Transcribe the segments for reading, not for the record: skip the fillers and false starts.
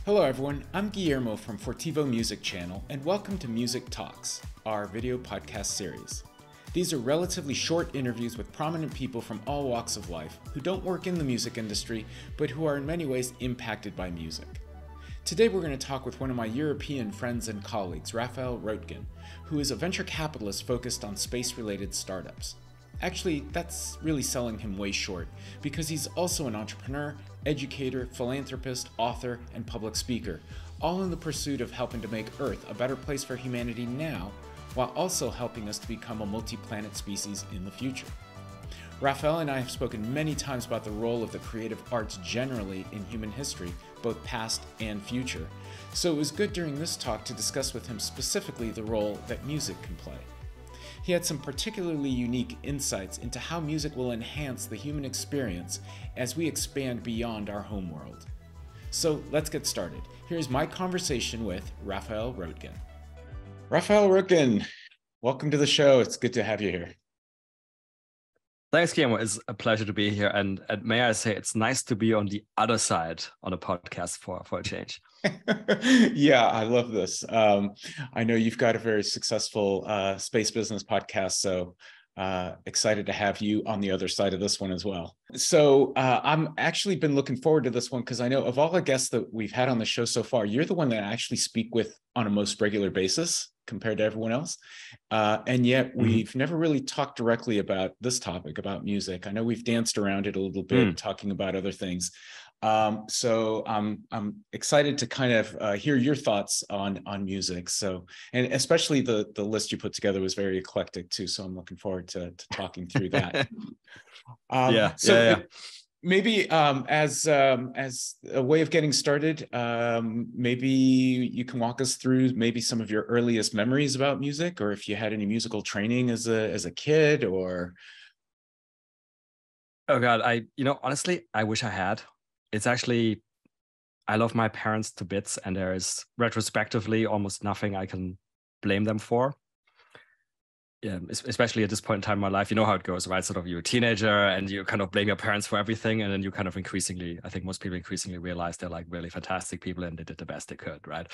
Hello everyone, I'm Guillermo from Fortivo Music Channel, and welcome to Music Talks, our video podcast series. These are relatively short interviews with prominent people from all walks of life who don't work in the music industry, but who are in many ways impacted by music. Today we're going to talk with one of my European friends and colleagues, Raphael Roettgen, who is a venture capitalist focused on space-related startups. Actually, that's really selling him way short, because he's also an entrepreneur, educator, philanthropist, author, and public speaker, all in the pursuit of helping to make Earth a better place for humanity now, while also helping us to become a multi-planet species in the future. Raphael and I have spoken many times about the role of the creative arts generally in human history, both past and future, so it was good during this talk to discuss with him specifically the role that music can play. He had some particularly unique insights into how music will enhance the human experience as we expand beyond our home world. So let's get started. Here's my conversation with Raphael Roettgen. Raphael Roettgen, welcome to the show. It's good to have you here. Thanks, Guillermo. It's a pleasure to be here. And may I say, it's nice to be on the other side on a podcast for a change. Yeah, I love this. I know you've got a very successful space business podcast, so excited to have you on the other side of this one as well. So I'm actually been looking forward to this one because I know of all the guests that we've had on the show so far, you're the one that I actually speak with on a most regular basis compared to everyone else. And yet we've never really talked directly about this topic, about music. I know we've danced around it a little bit, talking about other things. So I'm excited to kind of hear your thoughts on music. So, and especially the list you put together was very eclectic too. So I'm looking forward to talking through that. Maybe as a way of getting started, maybe you can walk us through maybe some of your earliest memories about music, or if you had any musical training as a kid, or. Oh God, honestly, I wish I had. It's actually, I love my parents to bits, and there is retrospectively almost nothing I can blame them for. Yeah, especially at this point in time in my life, you know how it goes, right? Sort of you're a teenager and you kind of blame your parents for everything. And then you kind of increasingly, I think most people increasingly realize they're like really fantastic people and they did the best they could, right?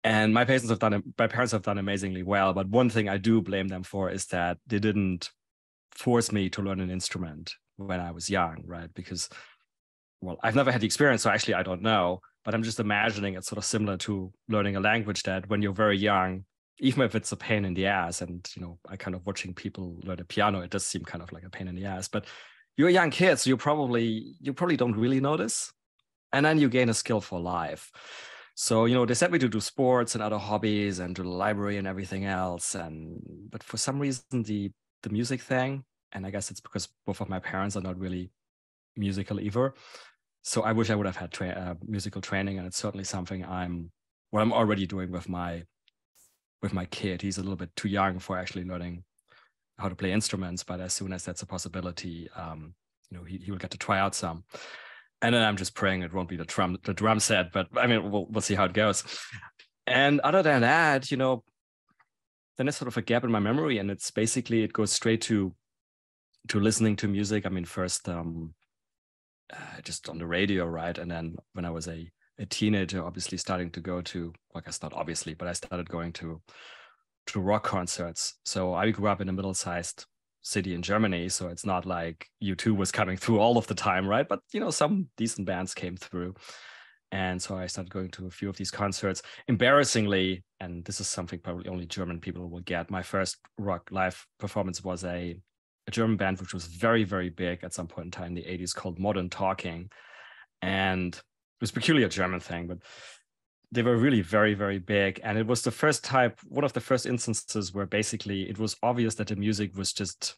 And my parents have done amazingly well. But one thing I do blame them for is that they didn't force me to learn an instrument when I was young, right? Because, well, I've never had the experience, so actually I don't know, but I'm just imagining it's sort of similar to learning a language that when you're very young, even if it's a pain in the ass, and, I kind of watching people learn the piano, it does seem kind of like a pain in the ass, but you're a young kid, so you probably don't really notice. And then you gain a skill for life. So, they sent me to do sports and other hobbies and to the library and everything else. But for some reason, the music thing, and I guess it's because both of my parents are not really musical either. So I wish I would have had musical training, and it's certainly something I'm already doing with my kid. He's a little bit too young for actually learning how to play instruments, but as soon as that's a possibility, he will get to try out some. And then I'm just praying it won't be the drum set, but I mean, we'll see how it goes. And other than that, then there's sort of a gap in my memory, and it's basically, it goes straight to listening to music. I mean, first just on the radio, right? And then when I was a teenager, obviously starting to go to, I guess not obviously, but I started going to rock concerts. So I grew up in a middle-sized city in Germany, so it's not like U2 was coming through all of the time, right? But some decent bands came through. And so I started going to a few of these concerts. Embarrassingly, and this is something probably only German people will get, my first rock live performance was a German band which was very, very big at some point in time in the 80s called Modern Talking. And it was a peculiar German thing, but they were really very, very big. And it was one of the first instances where basically it was obvious that the music was just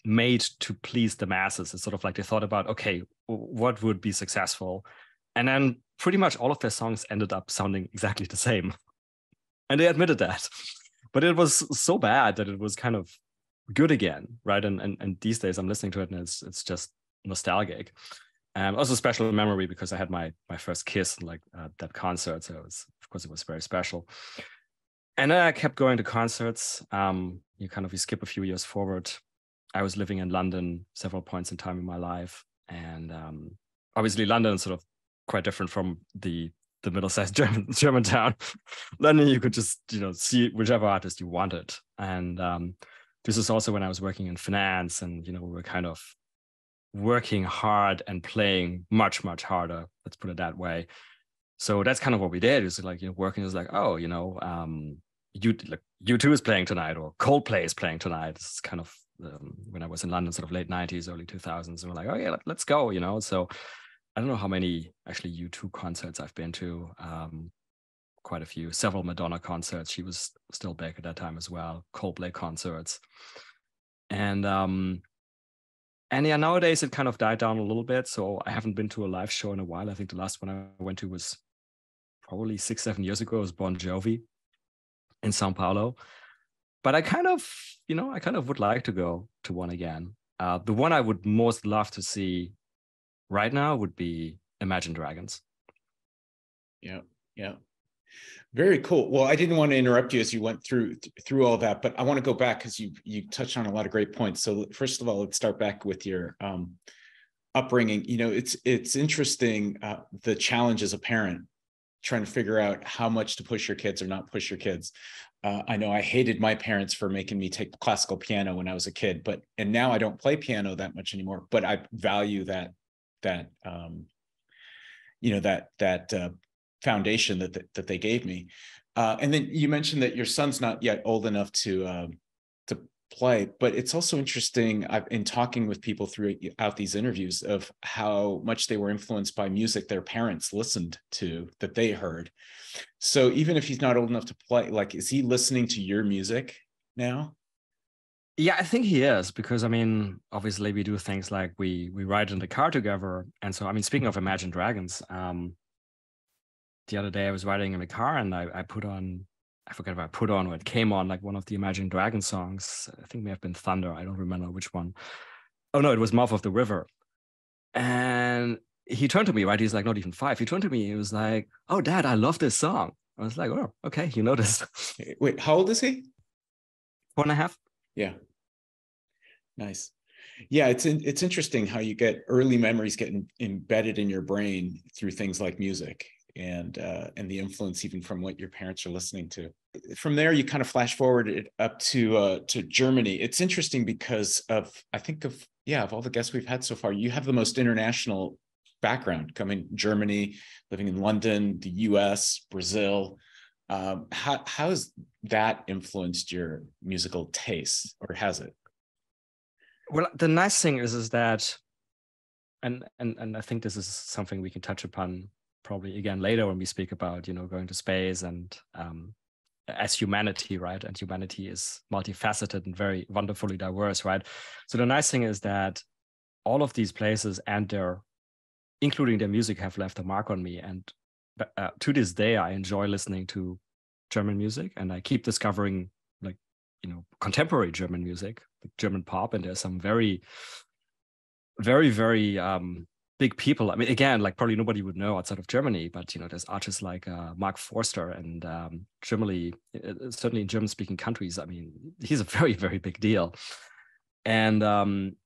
made to please the masses. It's sort of like they thought about, okay, what would be successful? And then pretty much all of their songs ended up sounding exactly the same. And they admitted that. But it was so bad that it was kind of good again, right? And these days I'm listening to it and it's just nostalgic. Also a special memory because I had my first kiss that concert, so it was very special. And then I kept going to concerts. You skip a few years forward. I was living in London several points in time in my life, and obviously London is sort of quite different from the the middle-sized German town. London, you could just, see whichever artist you wanted. And this is also when I was working in finance, and, we were kind of working hard and playing much, much harder. Let's put it that way. So that's kind of what we did. Is like, working is like, oh, U2 is playing tonight, or Coldplay is playing tonight. It's kind of when I was in London, sort of late 90s, early 2000s, and we're like, oh yeah, let's go, So I don't know how many actually U2 concerts I've been to. Quite a few, several Madonna concerts. She was still back at that time as well. Coldplay concerts, and yeah, nowadays it kind of died down a little bit. So I haven't been to a live show in a while. I think the last one I went to was probably 6-7 years ago. It was Bon Jovi in Sao Paulo. But I kind of would like to go to one again. The one I would most love to see right now would be Imagine Dragons. Yeah. Very cool. Well, I didn't want to interrupt you as you went through all that, but I want to go back because you touched on a lot of great points. So first of all, let's start back with your upbringing. It's interesting, the challenge as a parent, trying to figure out how much to push your kids or not push your kids. I know I hated my parents for making me take classical piano when I was a kid, and now I don't play piano that much anymore, but I value that foundation that they gave me. And then you mentioned that your son's not yet old enough to play, but it's also interesting in talking with people throughout these interviews of how much they were influenced by music their parents listened to, that they heard. So even if he's not old enough to play, like, is he listening to your music now? Yeah, I think he is, because obviously we do things like we ride in the car together. And so, speaking of Imagine Dragons, the other day I was riding in the car and I put on, I forget if I put on or it came on, like one of the Imagine Dragons songs. I think it may have been Thunder. I don't remember which one. Oh no, it was Mouth of the River. And he turned to me, right? He's like, not even 5. He turned to me. He was like, oh, Dad, I love this song. I was like, oh, okay, you know this. Wait, how old is he? 4.5. Yeah. Nice. Yeah, it's interesting how you get early memories getting embedded in your brain through things like music and the influence even from what your parents are listening to. From there, you kind of flash forward it up to Germany. It's interesting because of all the guests we've had so far, you have the most international background, coming Germany, living in London, the US, Brazil. How has that influenced your musical taste, or has it? Well, the nice thing is that, and I think this is something we can touch upon probably again later when we speak about, going to space and as humanity, right? And humanity is multifaceted and very wonderfully diverse, right? So the nice thing is that all of these places and including their music, have left a mark on me. And to this day, I enjoy listening to German music, and I keep discovering contemporary German music, like German pop, and there's some very, very, very big people. Again, like probably nobody would know outside of Germany, but there's artists like Mark Forster, and Germany, certainly in German-speaking countries, he's a very, very big deal. And and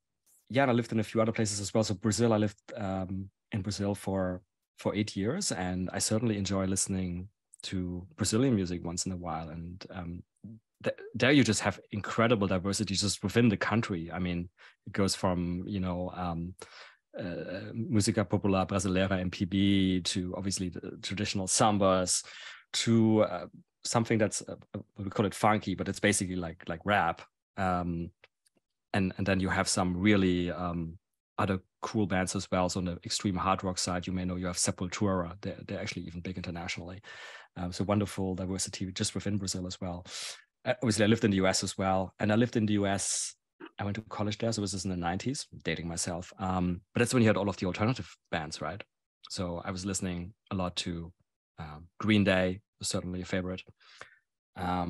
I lived in a few other places as well. So Brazil, I lived in Brazil for 8 years, and I certainly enjoy listening to Brazilian music once in a while. And there you just have incredible diversity just within the country. It goes from música popular brasileira, MPB, to obviously the traditional sambas, to something that's we call it funky, but it's basically like rap. And then you have some really other cool bands as well. So on the extreme hard rock side, you may know you have Sepultura. They're actually even big internationally. So wonderful diversity just within Brazil as well. Obviously, I lived in the US as well. And I lived in the US, I went to college there. So this is in the 90s, dating myself. But that's when you had all of the alternative bands, right? So I was listening a lot to Green Day, was certainly a favorite. I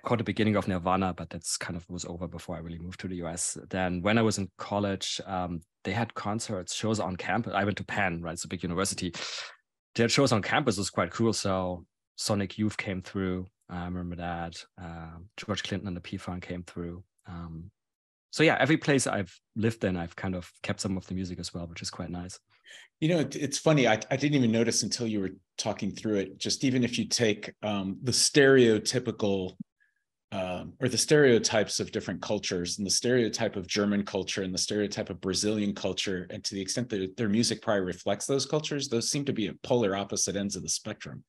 caught the beginning of Nirvana, but that's kind of was over before I really moved to the US. Then when I was in college, they had concerts, shows on campus. I went to Penn, right? It's a big university. They had shows on campus. It was quite cool. So Sonic Youth came through. I remember that. George Clinton and the P-Funk came through. So yeah, every place I've lived in, I've kind of kept some of the music as well, which is quite nice. You know, it's funny. I didn't even notice until you were talking through it. Just even if you take the stereotypical or the stereotypes of different cultures, and the stereotype of German culture and the stereotype of Brazilian culture, and to the extent that their music probably reflects those cultures, those seem to be at polar opposite ends of the spectrum.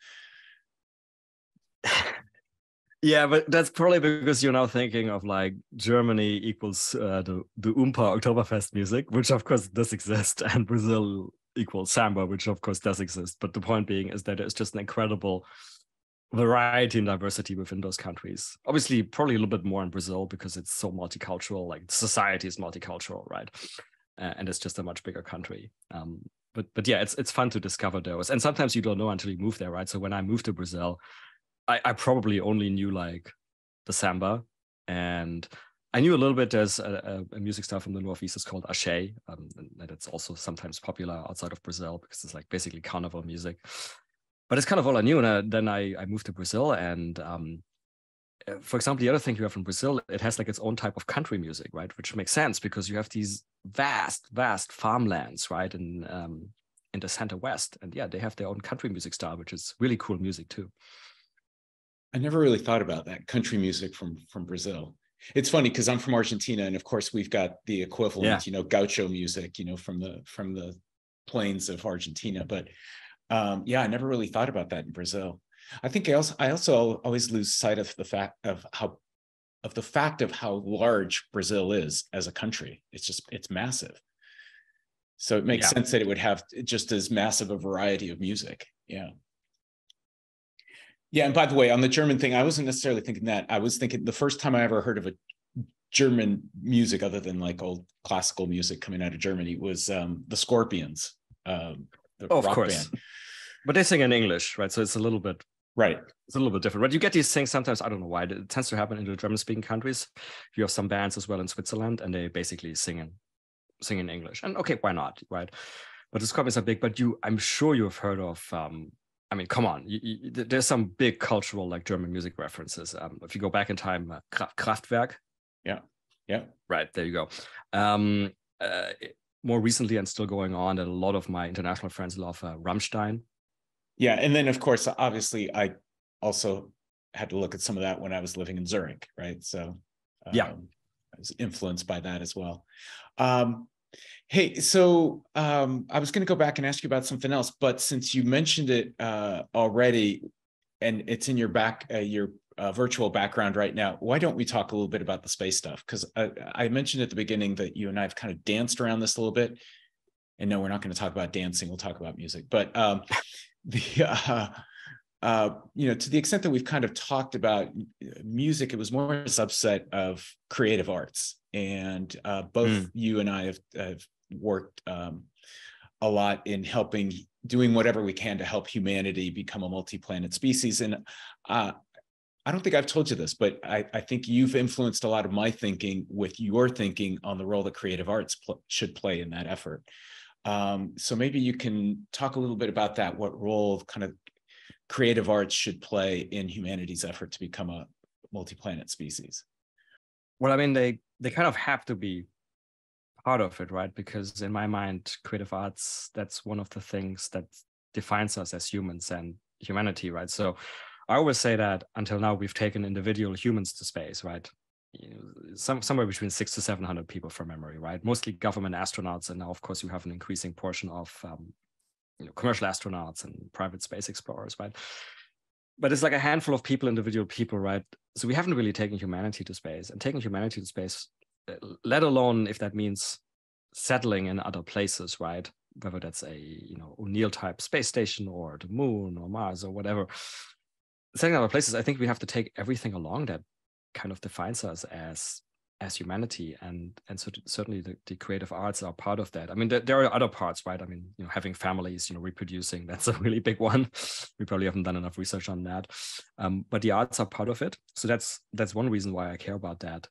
Yeah, but that's probably because you're now thinking of like Germany equals the Oompa Oktoberfest music, which of course does exist, and Brazil equals samba, which of course does exist. But the point being is that it's just an incredible variety and diversity within those countries. Obviously, probably a little bit more in Brazil because it's so multicultural. Like society is multicultural, right? And it's just a much bigger country. But yeah, it's fun to discover those. And sometimes you don't know until you move there, right? So when I moved to Brazil, I probably only knew like the samba, and I knew a little bit. There's a music style from the Northeast. It's called axé, and it's also sometimes popular outside of Brazil because it's like basically carnival music. But it's kind of all I knew. And then I moved to Brazil, and for example, the other thing you have in Brazil, it has like its own type of country music, right? Which makes sense because you have these vast farmlands, right, in the center west, and yeah, they have their own country music style, which is really cool music too. I never really thought about that country music from Brazil. It's funny because I'm from Argentina, and of course we've got the equivalent, you know, gaucho music, you know, from the plains of Argentina. But yeah, I never really thought about that in Brazil. I think I also always lose sight of the fact of how large Brazil is as a country. It's massive. So it makes sense that it would have just as massive a variety of music. Yeah. Yeah, and by the way, on the German thing, I wasn't necessarily thinking that. I was thinking the first time I ever heard of a German music other than like old classical music coming out of Germany was the Scorpions, the rock band. But they sing in English, right? So it's a little bit It's a little bit different. But you get these things sometimes. I don't know why it tends to happen in the German-speaking countries. You have some bands as well in Switzerland, and they basically sing in English. And okay, why not, right? But the Scorpions are big. But I'm sure you have heard of. I mean, come on. There's some big cultural like German music references. If you go back in time, Kraftwerk. Yeah. Right, there you go. More recently and still going on, that a lot of my international friends love Rammstein. Yeah, and then of course, obviously, I also had to look at some of that when I was living in Zurich, right? So I was influenced by that as well. Hey, so I was going to go back and ask you about something else, but since you mentioned it already, and it's in your virtual background right now, why don't we talk a little bit about the space stuff? Because I mentioned at the beginning that you and I have kind of danced around this a little bit. And no, we're not going to talk about dancing. We'll talk about music. But you know, to the extent that we've kind of talked about music, it was more a subset of creative arts. And both you and I have worked a lot in doing whatever we can to help humanity become a multi-planet species. And I don't think I've told you this, but I think you've influenced a lot of my thinking with your thinking on the role that creative arts should play in that effort. So maybe you can talk a little bit about that, what role kind of creative arts should play in humanity's effort to become a multi-planet species. Well, I mean, they kind of have to be part of it, right? Because in my mind, creative arts, that's one of the things that defines us as humans and humanity, right? So I always say that until now, we've taken individual humans to space, right? Somewhere between 600 to 700 people from memory, right? Mostly government astronauts. And now, of course, you have an increasing portion of commercial astronauts and private space explorers, right? But it's like a handful of people, individual people, right? So we haven't really taken humanity to space, and taking humanity to space, let alone if that means settling in other places, right? Whether that's a O'Neill type space station or the moon or Mars or whatever. Settling in other places, I think we have to take everything along that kind of defines us as humanity, and so certainly the creative arts are part of that. I mean, there are other parts, right? I mean, having families, reproducing, that's a really big one. We probably haven't done enough research on that, but the arts are part of it. So that's one reason why I care about that,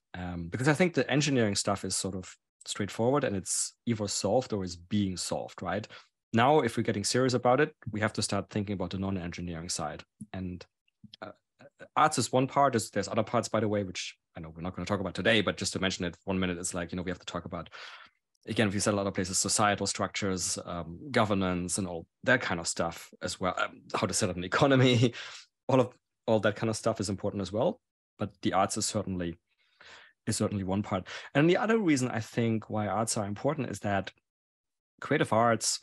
because I think the engineering stuff is sort of straightforward, and it's either solved or is being solved, right? Now, if we're getting serious about it, we have to start thinking about the non-engineering side, and arts is one part. There's other parts, by the way, which I know we're not going to talk about today, but just to mention it 1 minute, it's like, we have to talk about, again, we said a lot of places, societal structures, governance, and all that kind of stuff as well. How to set up an economy, all that kind of stuff is important as well. But the arts is certainly one part. And the other reason I think why arts are important is that creative arts,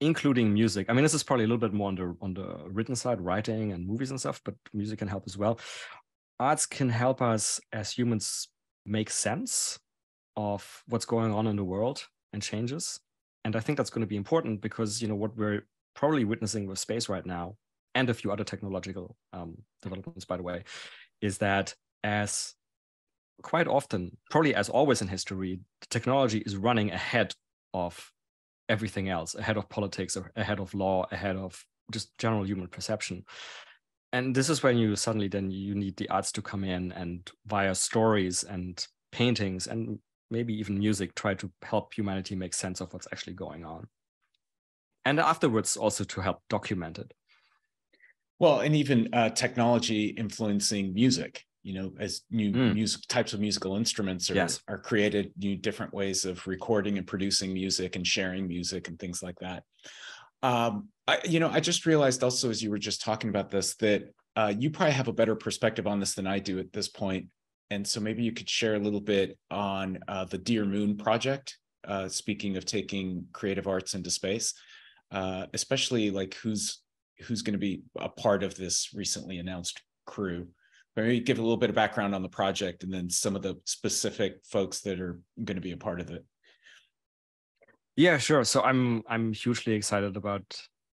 including music. I mean, this is probably a little bit more on the written side, writing and movies and stuff, but music can help as well. Arts can help us as humans make sense of what's going on in the world and changes. And I think that's going to be important because, what we're probably witnessing with space right now, and a few other technological developments, by the way, is that as quite often, probably as always in history, the technology is running ahead of everything else, ahead of politics, or ahead of law, ahead of just general human perception. And this is when you suddenly then you need the arts to come in and via stories and paintings and maybe even music try to help humanity make sense of what's actually going on. And afterwards also to help document it. Well, and even technology influencing music, as new music types of musical instruments are created, new different ways of recording and producing music and sharing music and things like that. I just realized also as you were just talking about this, that you probably have a better perspective on this than I do at this point. And so maybe you could share a little bit on the dearMoon project, speaking of taking creative arts into space, especially like who's going to be a part of this recently announced crew. Maybe give a little bit of background on the project and then some of the specific folks that are going to be a part of it. Yeah, sure. So I'm hugely excited about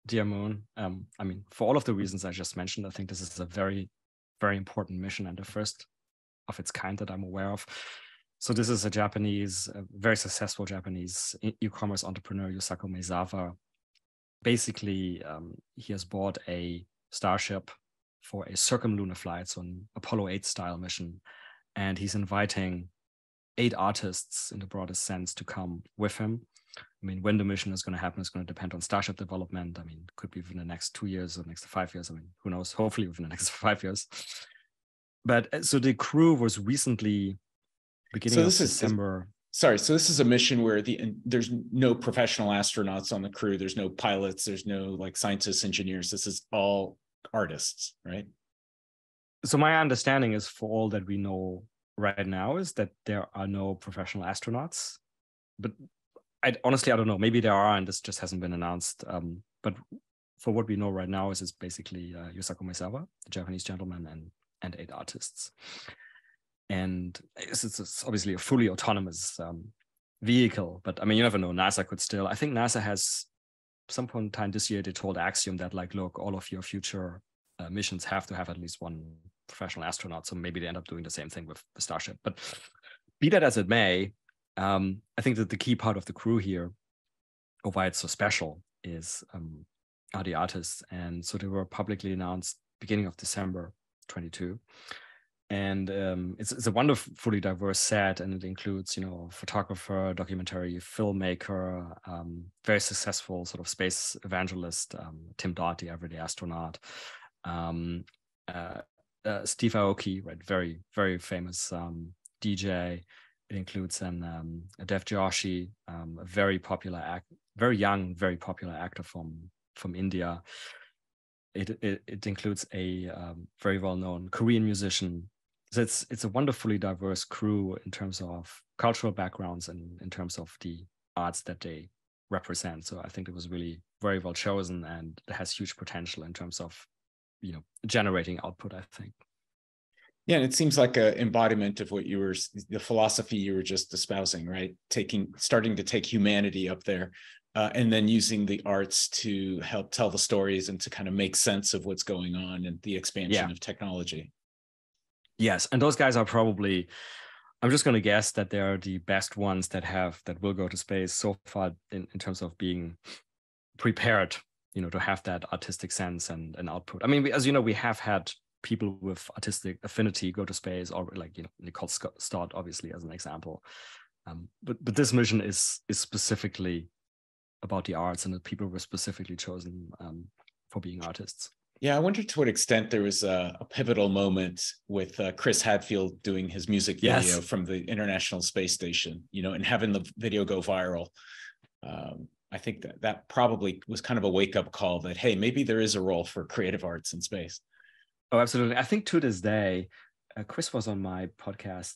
dearMoon. I mean, for all of the reasons I just mentioned, I think this is a very, very important mission and the first of its kind that I'm aware of. So this is a very successful Japanese e-commerce entrepreneur, Yusaku Maezawa. Basically, he has bought a Starship for a circumlunar flight, so an Apollo 8 style mission. And he's inviting 8 artists in the broadest sense to come with him. I mean, when the mission is going to happen is going to depend on Starship development. I mean, could be within the next 2 years or next 5 years. I mean, who knows? Hopefully within the next 5 years. But so the crew was recently beginning of December. So this is a mission where there's no professional astronauts on the crew. There's no pilots. There's no like scientists, engineers. This is all artists, right? So my understanding is, for all that we know right now, is that there are no professional astronauts. But honestly, I don't know. Maybe there are, and this just hasn't been announced. But for what we know right now, is basically Yusaku Maezawa, the Japanese gentleman, and 8 artists. And it's obviously a fully autonomous vehicle, but I mean, you never know. NASA could still. I think NASA has some point in time this year, they told Axiom that like, look, all of your future missions have to have at least one professional astronaut. So maybe they end up doing the same thing with the Starship. But be that as it may, I think that the key part of the crew here, or why it's so special, are the artists. And so they were publicly announced beginning of December 22. And it's a wonderfully diverse set, and it includes, photographer, documentary filmmaker, very successful sort of space evangelist, Tim Dodd, the everyday astronaut, Steve Aoki, right, very, very famous DJ. It includes a Dev Joshi, a very young, very popular actor from India. It includes a very well-known Korean musician. So it's a wonderfully diverse crew in terms of cultural backgrounds and in terms of the arts that they represent. So I think it was really very well chosen, and it has huge potential in terms of, generating output, I think. Yeah, and it seems like an embodiment of the philosophy you were just espousing, right? Starting to take humanity up there, and then using the arts to help tell the stories and to kind of make sense of what's going on and the expansion of technology. Yes, and those guys are probably, I'm just going to guess that they're the best ones that will go to space so far in terms of being prepared, to have that artistic sense and output. I mean, as you know, we have had people with artistic affinity go to space, or like, Nicole Stott, obviously, as an example. But this mission is specifically about the arts, and the people were specifically chosen for being artists. Yeah, I wonder to what extent there was a pivotal moment with Chris Hadfield doing his music video Yes. from the International Space Station, and having the video go viral. I think that probably was kind of a wake-up call that, hey, maybe there is a role for creative arts in space. Oh, absolutely. I think to this day, Chris was on my podcast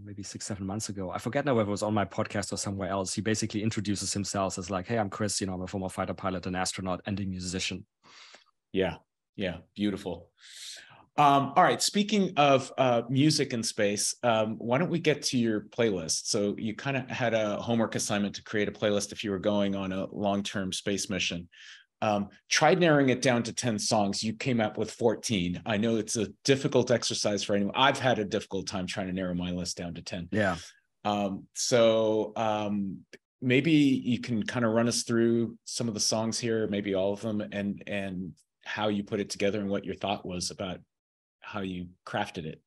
maybe 6-7 months ago. I forget now whether it was on my podcast or somewhere else. He basically introduces himself as like, hey, I'm Chris, I'm a former fighter pilot, an astronaut, and a musician. Yeah, beautiful. All right, speaking of music and space, why don't we get to your playlist? So you kind of had a homework assignment to create a playlist if you were going on a long-term space mission. Tried narrowing it down to 10 songs. You came up with 14. I know it's a difficult exercise for anyone. I've had a difficult time trying to narrow my list down to 10. Yeah. So maybe you can kind of run us through some of the songs here, maybe all of them, and how you put it together and what your thought was about how you crafted it.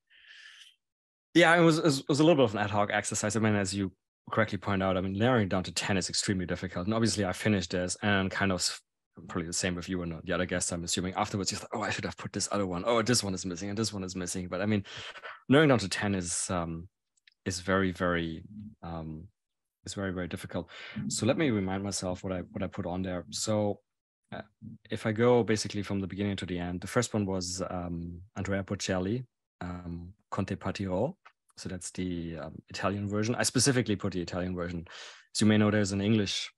Yeah, it was a little bit of an ad hoc exercise. I mean, as you correctly point out, narrowing down to 10 is extremely difficult. And obviously I finished this and kind of probably the same with you and the other guests, I'm assuming afterwards you thought, oh, I should have put this other one. Oh, this one is missing and this one is missing. But narrowing down to 10 is very, very very difficult. So let me remind myself what I put on there. So if I go basically from the beginning to the end, the first one was Andrea Bocelli, Conte Partirò. So that's the Italian version. I specifically put the Italian version. As you may know, there's an English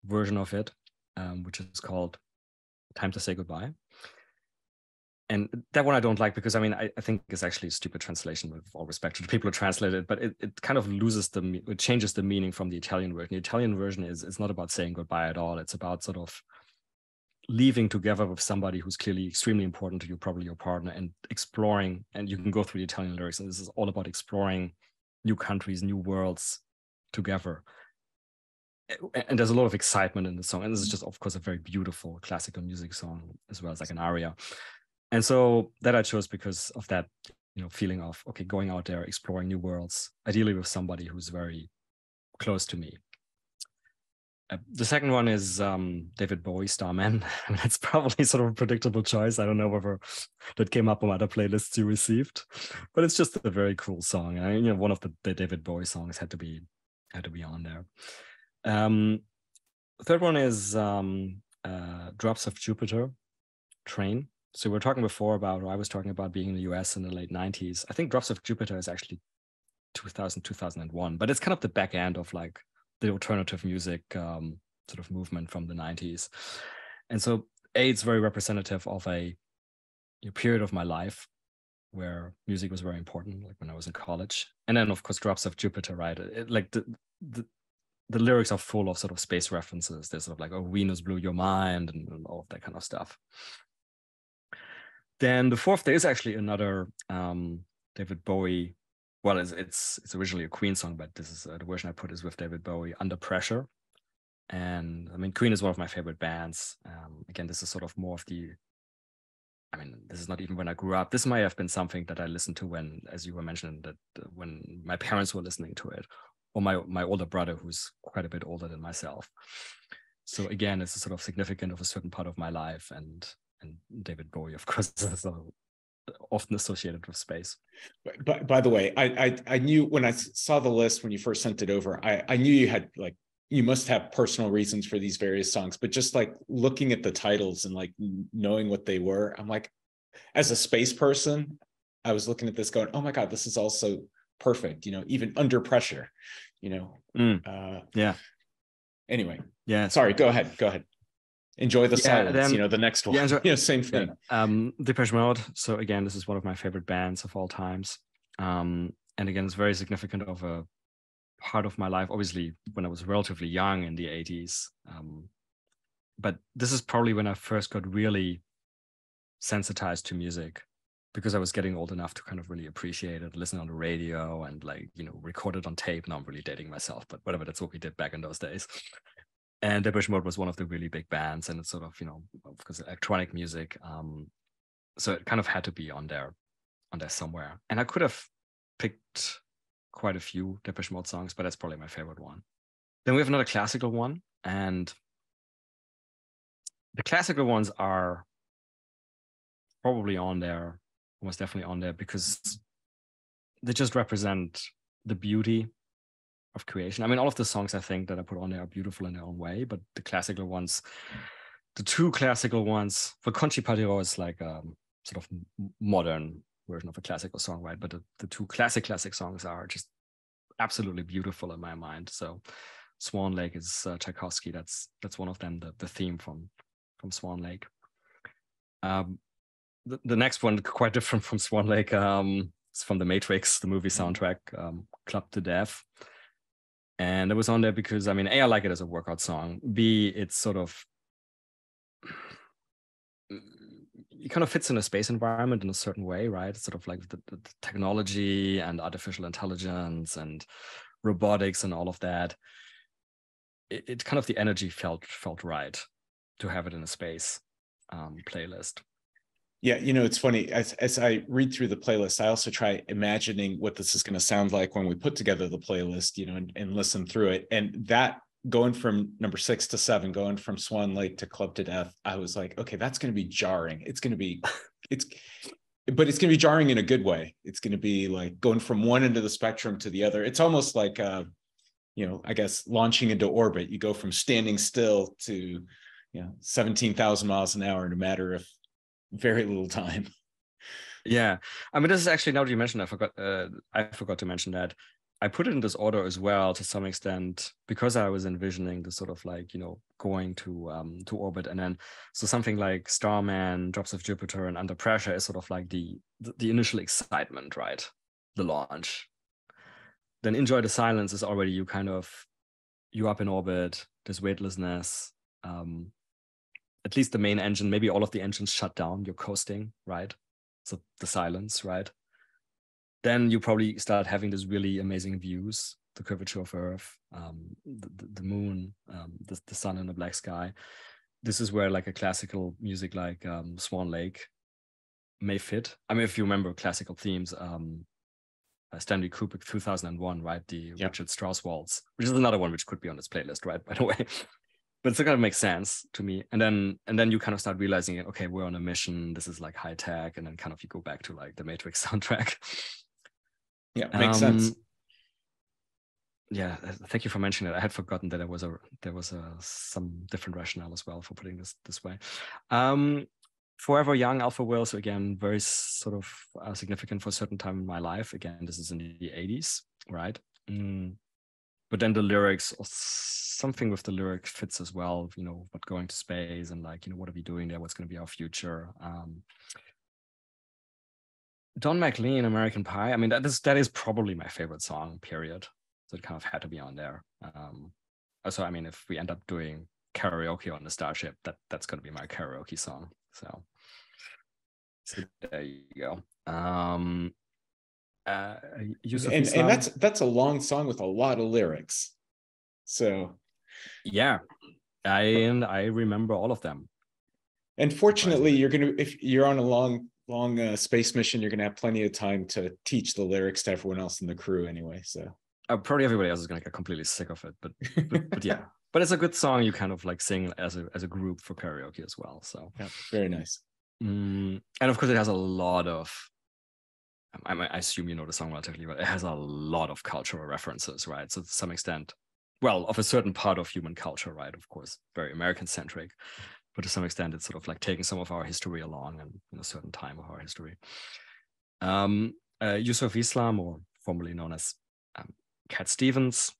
version of it, which is called Time to Say Goodbye. And that one I don't like because, I think it's actually a stupid translation with all respect to the people who translate it, but it kind of it changes the meaning from the Italian version. The Italian version it's not about saying goodbye at all. It's about sort of leaving together with somebody who's clearly extremely important to you, probably your partner, and exploring. And you can go through the Italian lyrics, and this is all about exploring new countries, new worlds together. And there's a lot of excitement in the song. And this is just, of course, a very beautiful classical music song, as well as like an aria. And so that I chose because of that, feeling of, okay, going out there, exploring new worlds, ideally with somebody who's very close to me. The second one is David Bowie, Starman. That's probably sort of a predictable choice. I don't know whether that came up on other playlists you received, but it's just a very cool song. And one of the David Bowie songs had to be on there. Third one is Drops of Jupiter, Train. So we were talking before about, or I was talking about being in the US in the late 90s. I think Drops of Jupiter is actually 2000, 2001, but it's kind of the back end of like the alternative music sort of movement from the 90s. And so it's very representative of a period of my life where music was very important, like when I was in college. And then of course, Drops of Jupiter, right? Like the lyrics are full of sort of space references. There's sort of like, oh, Venus blew your mind and all of that kind of stuff. Then the fourth, there is actually another David Bowie. Well, it's originally a Queen song, but this is the version I put is with David Bowie, Under Pressure. And Queen is one of my favorite bands. Again, this is sort of more of this is not even when I grew up. This might have been something that I listened to when, as you were mentioning, that when my parents were listening to it, or my older brother, who's quite a bit older than myself. So again, it's a sort of significant of a certain part of my life, and David Bowie, of course, is often associated with space. By the way, I knew when I saw the list when you first sent it over, I knew you had you must have personal reasons for these various songs, but just like looking at the titles and like knowing what they were, I'm like, as a space person, I was looking at this going, oh my God, this is also perfect, even Under Pressure, yeah. Anyway, yeah. Sorry, go ahead. Enjoy the silence. Then, the next one. Same thing. Depeche Mode. So again, this is one of my favorite bands of all times. And again, it's very significant of a part of my life. Obviously, when I was relatively young in the 80s. But this is probably when I first got really sensitized to music, because I was getting old enough to kind of really appreciate it, listen on the radio and record it on tape. Now I'm really dating myself, but whatever, that's what we did back in those days. And Depeche Mode was one of the really big bands, and it's sort of, of course, electronic music. So it kind of had to be on there somewhere. And I could have picked quite a few Depeche Mode songs, but that's probably my favorite one. Then we have another classical one, and the classical ones are probably on there, almost definitely on there, because they just represent the beauty of creation. I mean, all of the songs I think that I put on there are beautiful in their own way, but the classical ones, the two classical ones, for Conchi Patiro is like a sort of modern version of a classical song, right? But the two classic songs are just absolutely beautiful in my mind. So Swan Lake is Tchaikovsky. That's one of them, the theme from Swan Lake. The next one, quite different from Swan Lake, it's from The Matrix, the movie soundtrack, Club to Death. And it was on there because, I mean, A, I like it as a workout song. B, it's sort of, it kind of fits in a space environment in a certain way, right? It's sort of like the technology and artificial intelligence and robotics and all of that. It kind of, the energy felt right to have it in a space playlist. Yeah, it's funny. As I read through the playlist, I also try imagining what this is going to sound like when we put together the playlist, and listen through it. And that, going from number 6 to 7, going from Swan Lake to Club to Death, I was like, okay, that's going to be jarring. But it's going to be jarring in a good way. It's going to be like going from one end of the spectrum to the other. It's almost like, I guess launching into orbit. You go from standing still to, 17,000 miles an hour in a matter of very little time. Yeah, I mean, this is actually, now that you mentioned, I forgot to mention that I put it in this order as well to some extent, because I was envisioning the sort of like, going to orbit, and then so something like Starman, Drops of Jupiter, and Under Pressure is sort of like the initial excitement, right? The launch. Then Enjoy the Silence is already you up in orbit. There's weightlessness. At least the main engine, maybe all of the engines shut down, you're coasting, right? So the silence, right? Then you probably start having these really amazing views, the curvature of Earth, the moon, the sun in the black sky. This is where like a classical music like Swan Lake may fit. I mean, if you remember classical themes, Stanley Kubrick 2001, right? The Richard Strauss Waltz, which is another one which could be on this playlist, right? By the way. But it kind of makes sense to me. And then you kind of start realizing it, okay, we're on a mission. This is like high tech. And then kind of you go back to like the Matrix soundtrack. Yeah, makes sense. Yeah, thank you for mentioning it. I had forgotten that there was some different rationale as well for putting this way. Forever Young, Alpha Will. So again, very sort of significant for a certain time in my life. Again, this is in the 80s, right? But then the lyrics, or something with the lyrics fits as well, but going to space and like, what are we doing there? What's going to be our future? Don McLean, American Pie. I mean, that is probably my favorite song, period. So it kind of had to be on there. Also, I mean, if we end up doing karaoke on the Starship, that's going to be my karaoke song. So there you go. And that's a long song with a lot of lyrics. So yeah, I remember all of them. And fortunately, if you're on a long space mission, you're gonna have plenty of time to teach the lyrics to everyone else in the crew anyway. So probably everybody else is gonna get completely sick of it, but yeah. But it's a good song you kind of like sing as a group for karaoke as well. So yeah, very nice. And of course, it has a lot of. I assume you know the song relatively, but it has a lot of cultural references, right? So to some extent, well, of a certain part of human culture, right? Of course, very American-centric, but to some extent, it's sort of like taking some of our history along and in a certain time of our history. Yusuf Islam, or formerly known as Cat Stevens,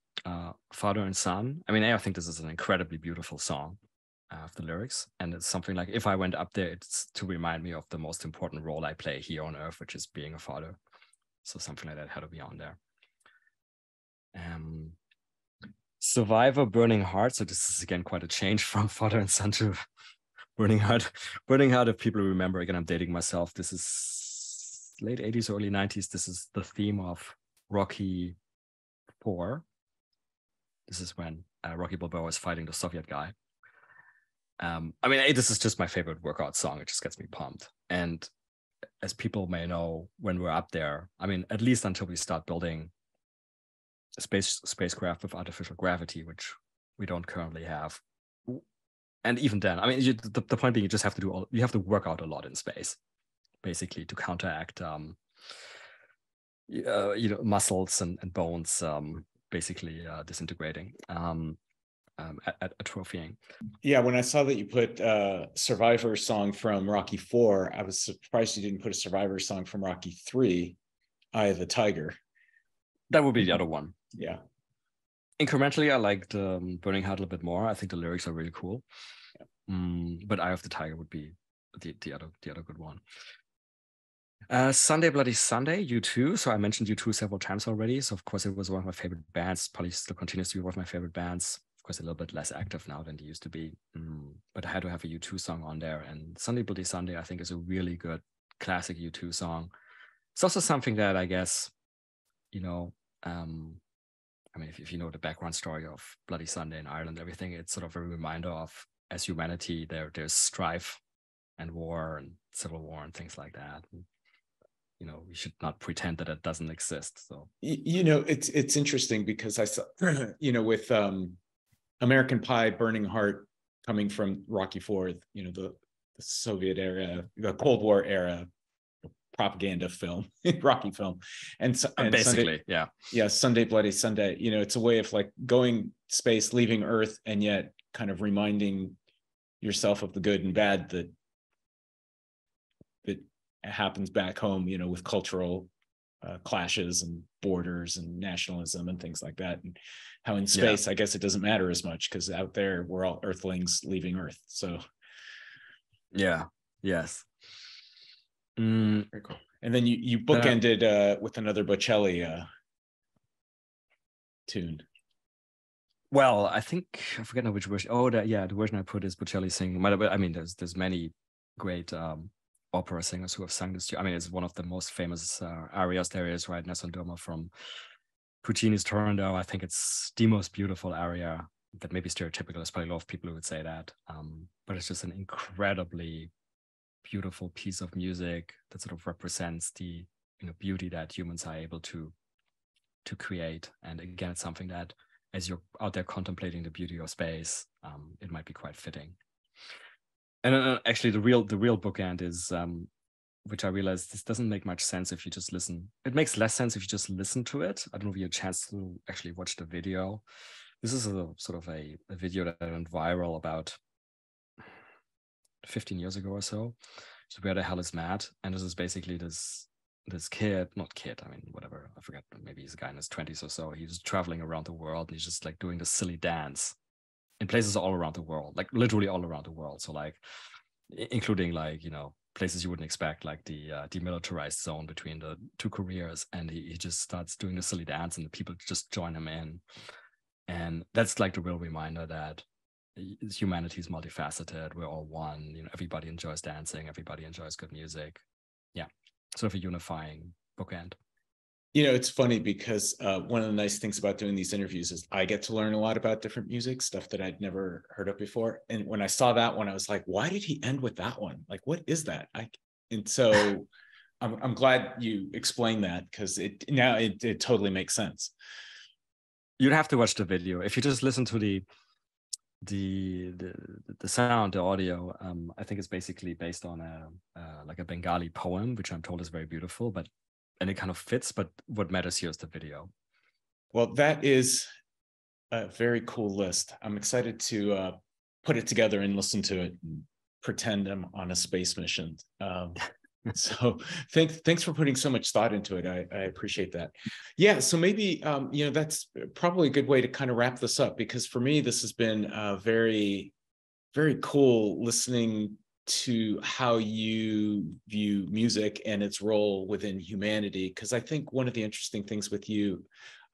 Father and Son. I mean, I think this is an incredibly beautiful song. Of the lyrics, and it's something like, if I went up there, it's to remind me of the most important role I play here on Earth, which is being a father. So something like that had to be on there. Survivor, Burning Heart. So this is again quite a change from Father and Son to Burning Heart. Burning Heart, if people remember, again, I'm dating myself, this is late 80s, early 90s. This is the theme of Rocky IV. This is when Rocky Balboa is fighting the Soviet guy. I mean, this is just my favorite workout song. It just gets me pumped. And as people may know, when we're up there, I mean, at least until we start building a spacecraft with artificial gravity, which we don't currently have. And even then, I mean, the point being, you just have to you have to work out a lot in space. basically to counteract muscles and bones basically disintegrating, atrophying. Yeah, when I saw that you put Survivor song from Rocky IV, I was surprised you didn't put a Survivor song from Rocky III, Eye of the Tiger. That would be the other one. Yeah. Incrementally, I liked Burning Heart a little bit more. I think the lyrics are really cool. Yeah. But Eye of the Tiger would be the other good one. Sunday Bloody Sunday, U2. So I mentioned U2 several times already. So of course it was one of my favorite bands. Probably still continues to be one of my favorite bands. Of course, a little bit less active now than they used to be. But I had to have a U2 song on there. And Sunday Bloody Sunday, I think, is a really good classic U2 song. It's also something that I guess, I mean, if you know the background story of Bloody Sunday in Ireland, everything, it's sort of a reminder of, as humanity, there's strife and war and civil war and things like that. And, we should not pretend that it doesn't exist. So, it's interesting because I saw, with American Pie, Burning Heart coming from Rocky IV, the Soviet era, the Cold War era propaganda film, Rocky film, and basically, Sunday, Sunday Bloody Sunday. It's a way of like going space, leaving Earth, and yet kind of reminding yourself of the good and bad that happens back home, with cultural clashes and borders and nationalism and things like that, and how in space, I guess it doesnn't matter as much because out there we're all Earthlings leaving Earth. So, yes. Very cool. And then you bookended with another Bocelli tune. Well, I think I forget now which version. The version I put is Bocelli singing. I mean, there's many great opera singers who have sung this tune. I mean, it's one of the most famous arias there is, right? Nessun Dorma from Puccini's Turandot. I think it's the most beautiful aria. That may be stereotypical. There's probably a lot of people who would say that, but it's just an incredibly beautiful piece of music that sort of represents the beauty that humans are able to create. And again, it's something that, as you're out there contemplating the beauty of space, it might be quite fitting. And actually, the real bookend is, which I realized this doesn't make much sense if you just listen. It makes less sense if you just listen to it. I don't know if you had a chance to actually watch the video. This is a sort of a video that went viral about 15 years ago or so. So Where the Hell is Matt? And this is basically this kid, not kid, I mean, whatever, I forget, maybe he's a guy in his 20s or so. He's traveling around the world and he's just like doing this silly dance in places all around the world, like literally all around the world. So like, including like, places you wouldn't expect, like the demilitarized zone between the two Koreas. And he just starts doing the silly dance and the people just join him in. And that's like the real reminder that humanity is multifaceted. We're all one. Everybody enjoys dancing. Everybody enjoys good music. Yeah, sort of a unifying bookend. It's funny because one of the nice things about doing these interviews is I get to learn a lot about different music, stuff that I'd never heard of before. And when I saw that one, I was like, why did he end with that one? Like, what is that? And so I'm glad you explained that, because it totally makes sense. You'd have to watch the video. If you just listen to the sound, the audio, I think it's basically based on like a Bengali poem, which I'm told is very beautiful, and it kind of fits, but what matters here is the video. Well, that is a very cool list. I'm excited to put it together and listen to it and pretend I'm on a space mission. So thanks for putting so much thought into it. I appreciate that. Yeah, so maybe that's probably a good way to kind of wrap this up, because for me this has been very, very cool listening to how you view music and its role within humanity, because I think one of the interesting things with you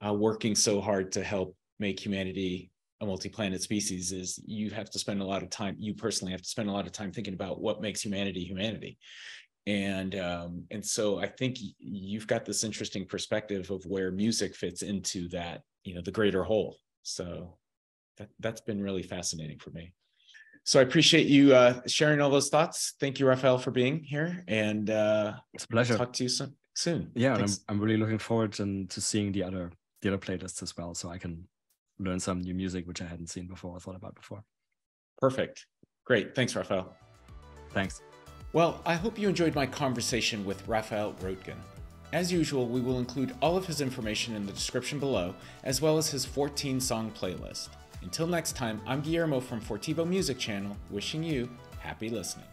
working so hard to help make humanity a multi-planet species is you personally have to spend a lot of time thinking about what makes humanity. And so I think you've got this interesting perspective of where music fits into that, the greater whole. So that's been really fascinating for me. So I appreciate you sharing all those thoughts. Thank you, Raphael, for being here. And it's a pleasure. Talk to you soon. Yeah, and I'm really looking forward to seeing the other playlists as well, so I can learn some new music which I hadn't seen before or thought about before. Perfect. Great. Thanks, Raphael. Thanks. Well, I hope you enjoyed my conversation with Raphael Roettgen. As usual, we will include all of his information in the description below, as well as his 14-song playlist. Until next time, I'm Guillermo from Fortivo Music Channel, wishing you happy listening.